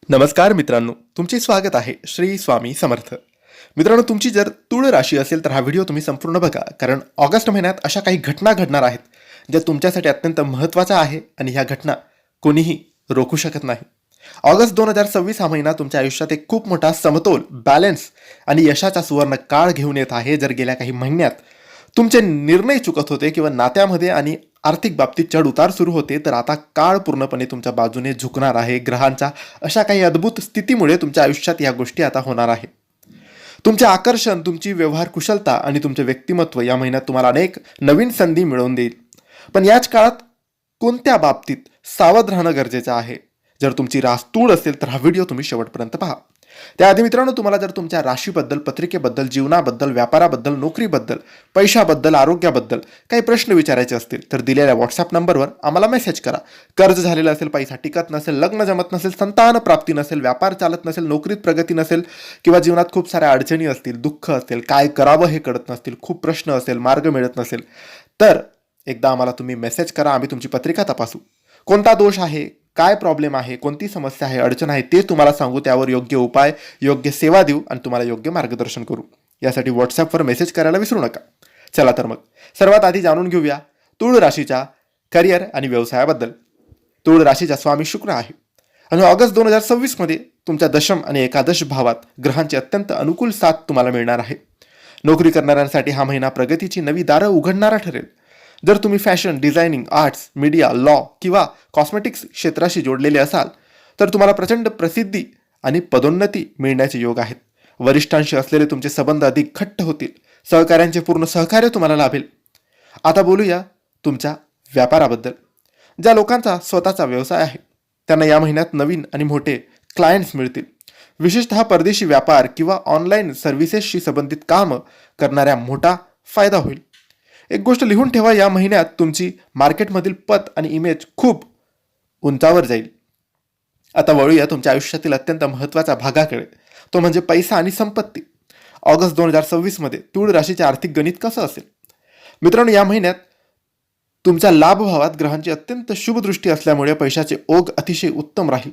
नमस्कार मित्रांनो, तुमचे स्वागत आहे श्री स्वामी समर्थ. मित्रांनो, तुमची जर तुळ राशी असेल तर हा व्हिडिओ तुम्ही संपूर्ण बघा, कारण ऑगस्ट महिन्यात अशा काही घटना घडणार आहेत ज्या तुमच्यासाठी अत्यंत महत्त्वाच्या आहे आणि ह्या घटना कोणीही रोखू शकत नाही. ऑगस्ट 2026 हा महिना तुमच्या आयुष्यात एक खूप मोठा समतोल, बॅलन्स आणि यशाचा सुवर्ण काळ घेऊन येत आहे. जर गेल्या काही महिन्यात तुमचे निर्णय चुकत होते किंवा नात्यामध्ये आणि आर्थिक बाबतीत चढ उतार सुरू होते, तर आता काळ पूर्णपणे तुमच्या बाजूने झुकणार आहे. ग्रहांच्या अशा काही अद्भुत स्थितीमुळे तुमच्या आयुष्यात या गोष्टी आता होणार आहे. तुमचे आकर्षण, तुमची व्यवहार कुशलता आणि तुमचे व्यक्तिमत्व या महिन्यात तुम्हाला अनेक नवीन संधी मिळवून देईल. पण याच काळात कोणत्या बाबतीत सावध राहणं गरजेचं आहे? जर तुमची रास तूळ असेल तर हा व्हिडिओ तुम्ही शेवटपर्यंत पहा. त्याआधी मित्रांनो, तुम्हाला जर तुमच्या राशीबद्दल, पत्रिकेबद्दल, जीवनाबद्दल, व्यापाराबद्दल, नोकरीबद्दल, पैशाबद्दल, आरोग्याबद्दल काही प्रश्न विचारायचे असतील तर दिलेल्या व्हॉट्सअप नंबरवर आम्हाला मेसेज करा. कर्ज झालेलं असेल, पैसा टिकत नसेल, लग्न जमत नसेल, संतान प्राप्ती नसेल, व्यापार चालत नसेल, नोकरीत प्रगती नसेल किंवा जीवनात खूप साऱ्या अडचणी असतील, दुःख असेल, काय करावं हे कळत नसतील, खूप प्रश्न असेल, मार्ग मिळत नसेल, तर एकदा आम्हाला तुम्ही मेसेज करा. आम्ही तुमची पत्रिका तपासू. कोणता दोष आहे, काय प्रॉब्लेम आहे, कोणती समस्या आहे, अडचण आहे ते तुम्हाला सांगू. त्यावर योग्य उपाय, योग्य सेवा देऊ आणि तुम्हाला योग्य मार्गदर्शन करू. यासाठी व्हॉट्सअपवर मेसेज करायला विसरू नका. चला तर मग सर्वात आधी जाणून घेऊया तुळ राशीच्या करिअर आणि व्यवसायाबद्दल. तुळ राशीचा स्वामी शुक्र आहे आणि ऑगस्ट 2026 मध्ये तुमच्या दशम आणि एकादश भावात ग्रहांची अत्यंत अनुकूल साथ तुम्हाला मिळणार आहे. नोकरी करणाऱ्यांसाठी हा महिना प्रगतीची नवी दारं उघडणारा ठरेल. जर तुम्ही fashion, designing, arts, media, law किंवा कॉस्मेटिक्स क्षेत्राशी जोडलेले असाल तर तुम्हाला प्रचंड प्रसिद्धी आणि पदोन्नती मिळण्याचे योग आहेत. वरिष्ठांशी असलेले तुमचे संबंध अधिक घट्ट होतील. सहकाऱ्यांचे पूर्ण सहकार्य तुम्हाला लाभेल. आता बोलूया तुमच्या व्यापाराबद्दल. ज्या लोकांचा स्वतःचा व्यवसाय आहे त्यांना या महिन्यात नवीन आणि मोठे क्लायंट्स मिळतील. विशेषतः परदेशी व्यापार किंवा ऑनलाईन सर्व्हिसेसशी संबंधित काम करणाऱ्या मोठा फायदा होईल. एक गोष्ट लिहून ठेवा, या महिन्यात तुमची मार्केटमधील पत आणि इमेज खूप उंचावर जाईल. आता वळूया तुमच्या आयुष्यातील अत्यंत महत्त्वाच्या भागाकडे, तो म्हणजे पैसा आणि संपत्ती. ऑगस्ट 2026 मध्ये तुळ राशीचे आर्थिक गणित कसं असेल? मित्रांनो, या महिन्यात तुमच्या लाभभावात ग्रहांची अत्यंत शुभ दृष्टी असल्यामुळे पैशाचे ओघ अतिशय उत्तम राहील.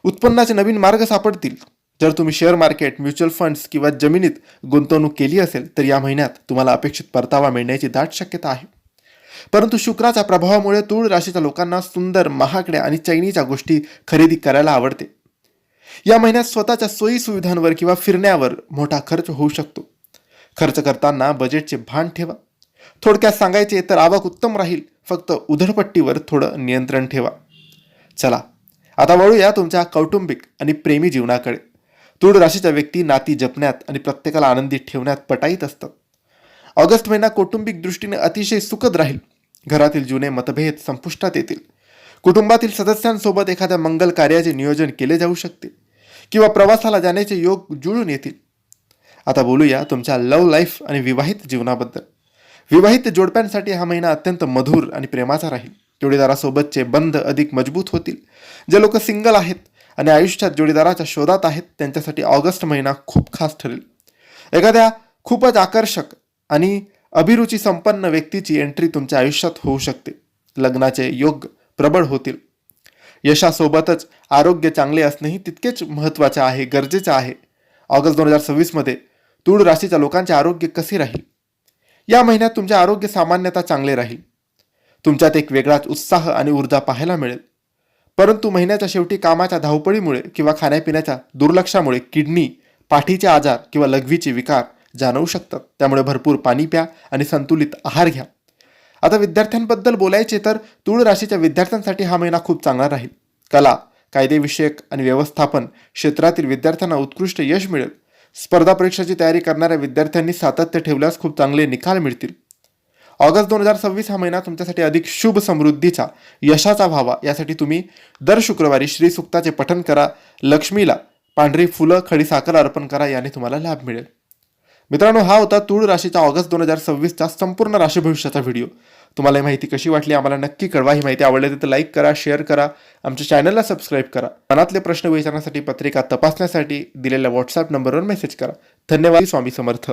उत्पन्नाचे नवीन मार्ग सापडतील. जर तुम्ही शेअर मार्केट, म्युच्युअल फंड्स किंवा जमिनीत गुंतवणूक केली असेल तर या महिन्यात तुम्हाला अपेक्षित परतावा मिळण्याची दाट शक्यता आहे. परंतु शुक्राच्या प्रभावामुळे तुळ राशीच्या लोकांना सुंदर, महागड्या आणि चैनीच्या गोष्टी खरेदी करायला आवडते. या महिन्यात स्वतःच्या सोयी सुविधांवर किंवा फिरण्यावर मोठा खर्च होऊ शकतो. खर्च करताना बजेटचे भान ठेवा. थोडक्यात सांगायचे तर आवक उत्तम राहील, फक्त उधळपट्टीवर थोडं नियंत्रण ठेवा. चला आता वळूया तुमच्या कौटुंबिक आणि प्रेमी जीवनाकडे. तुळ राशीच्या व्यक्ती नाती जपण्यात आणि प्रत्येकाला आनंदी ठेवण्यात पटाईत असतात. ऑगस्ट महिना कौटुंबिक दृष्टीने अतिशय सुखद राहील. घरातील जुने मतभेद संपुष्टात येतील. कुटुंबातील सदस्यांसोबत एखाद्या मंगल कार्याचे नियोजन केले जाऊ शकते किंवा प्रवासाला जाण्याचे योग जुळून येतील. आता बोलूया तुमच्या लव्ह लाईफ आणि विवाहित जीवनाबद्दल. विवाहित जोडप्यांसाठी हा महिना अत्यंत मधुर आणि प्रेमाचा राहील. जोडीदारासोबतचे बंध अधिक मजबूत होतील. जे लोक सिंगल आहेत आणि आयुष्यात जोडीदाराच्या शोधात आहेत त्यांच्यासाठी ऑगस्ट महिना खूप खास ठरेल. एखाद्या खूपच आकर्षक आणि अभिरुची संपन्न व्यक्तीची एंट्री तुमच्या आयुष्यात होऊ शकते. लग्नाचे योग प्रबळ होतील. यशासोबतच आरोग्य चांगले असणेही तितकेच महत्त्वाचे आहे, गरजेचे आहे. ऑगस्ट 2026 मध्ये तुळ राशीच्या लोकांचे आरोग्य कसे राहील? या महिन्यात तुमचे आरोग्य सामान्यतः चांगले राहील. तुमच्यात एक वेगळाच उत्साह आणि ऊर्जा पाहायला मिळेल. परंतु महिन्याच्या शेवटी कामाच्या धावपळीमुळे किंवा खाण्यापिण्याच्या दुर्लक्षामुळे किडनी, पाठीचे आजार किंवा लघवीचे विकार जाणवू शकतात. त्यामुळे भरपूर पाणी प्या आणि संतुलित आहार घ्या. आता विद्यार्थ्यांबद्दल बोलायचे तर तुळ राशीच्या विद्यार्थ्यांसाठी हा महिना खूप चांगला राहील. कला, कायदेविषयक आणि व्यवस्थापन क्षेत्रातील विद्यार्थ्यांना उत्कृष्ट यश मिळेल. स्पर्धा परीक्षेची तयारी करणाऱ्या विद्यार्थ्यांनी सातत्य ठेवल्यास खूप चांगले निकाल मिळतील. ऑगस्ट 2026 हा महिना तुमच्यासाठी अधिक शुभ, समृद्धीचा, यशाचा व्हावा यासाठी तुम्ही दर शुक्रवारी श्री सुक्ताचे पठण करा. लक्ष्मीला पांढरी फुलं, खडीसाखर अर्पण करा. याने तुम्हाला लाभ मिळेल. मित्रांनो, हा होता तुळ राशीचा ऑगस्ट 2026चा संपूर्ण राशी भविष्याचा व्हिडिओ. तुम्हाला ही माहिती कशी वाटली आम्हाला नक्की कळवा. ही माहिती आवडली तर लाईक करा, शेअर करा, आमच्या चॅनलला सबस्क्राईब करा. मनातले प्रश्न विचारण्यासाठी, पत्रिका तपासण्यासाठी दिलेल्या व्हॉट्सअप नंबरवर मेसेज करा. धन्यवाद. स्वामी समर्थ.